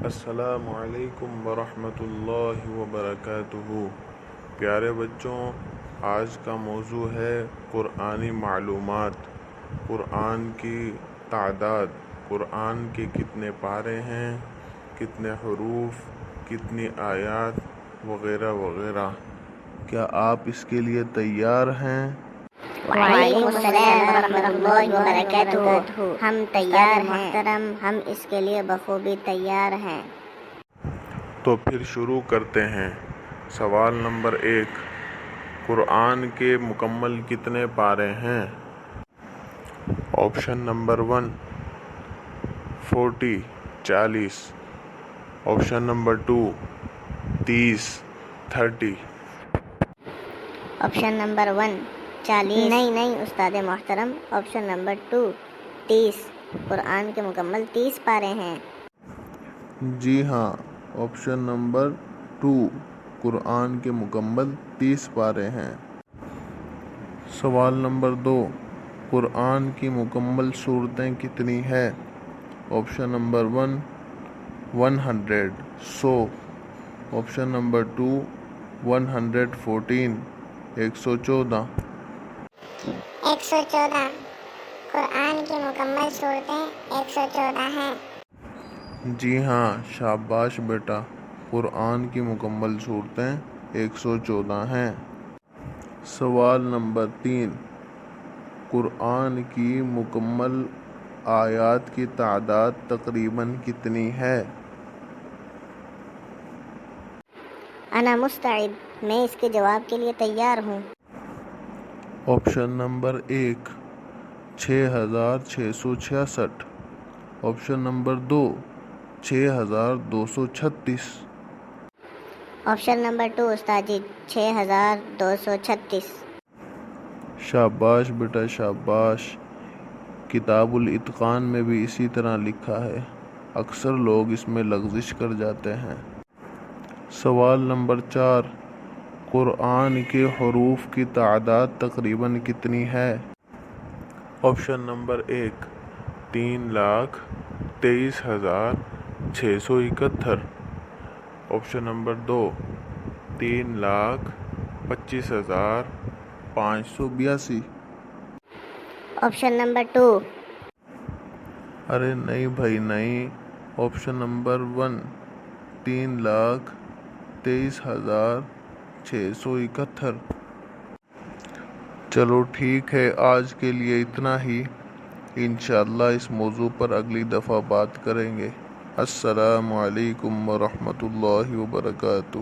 السلام علیکم ورحمۃ اللہ وبرکاتہ۔ پیارے بچوں، آج کا موضوع ہے قرآنی معلومات۔ قرآن کی تعداد، قرآن کے کتنے پارے ہیں، کتنے حروف، کتنی آیات وغیرہ وغیرہ۔ کیا آپ اس کے لیے تیار ہیں؟ وعلیکم السلام ورحمۃ اللہ وبرکاتہ۔ ہم تیار ہیں محترم، ہم اس کے لیے بخوبی تیار ہیں۔ تو پھر شروع کرتے ہیں۔ سوال نمبر 1، قرآن کے مکمل کتنے پارے ہیں؟ Option number 1 40 40، option number 2 30 30۔ Option number 1 40، نہیں استاد محترم، آپشن نمبر 2 30۔ قرآن کے مکمل 30 پارے ہیں۔ جی ہاں، آپشن نمبر 2 قرآن کے مکمل 30 پارے ہیں۔ سوال نمبر 2، قرآن کی مکمل سورتیں کتنی ہیں؟ Option number 1 100 100، option number 2 114 114۔ 114، قرآن کی مکمل صورتیں 114 ہیں۔ جی ہاں، شاباش بیٹا، قرآن کی مکمل صورتیں 114 ہیں۔ سوال نمبر 3، قرآن کی مکمل آیات کی تعداد تقریباً کتنی ہے؟ انا مستعد، میں اس کے جواب کے لیے تیار ہوں۔ Option number 1 6666، option number 2 6236۔ Option number 2 استاد جی 6236۔ شاباش بیٹا شاباش، کتاب الاتقان میں بھی اسی طرح لکھا ہے، اکثر لوگ اس میں لغزش کر جاتے ہیں۔ سوال نمبر 4، قرآن کے حروف کی تعداد تقریباً کتنی ہے؟ Option number 1 3,23,671، option number 2 3,25,582۔ Option number 2۔ ارے نہیں بھائی نہیں، آپشن نمبر 1 3,23,671۔ چلو ٹھیک ہے، آج کے لیے اتنا ہی، انشاءاللہ اس موضوع پر اگلی دفعہ بات کریں گے۔ السلام علیکم ورحمۃ اللہ وبرکاتہ۔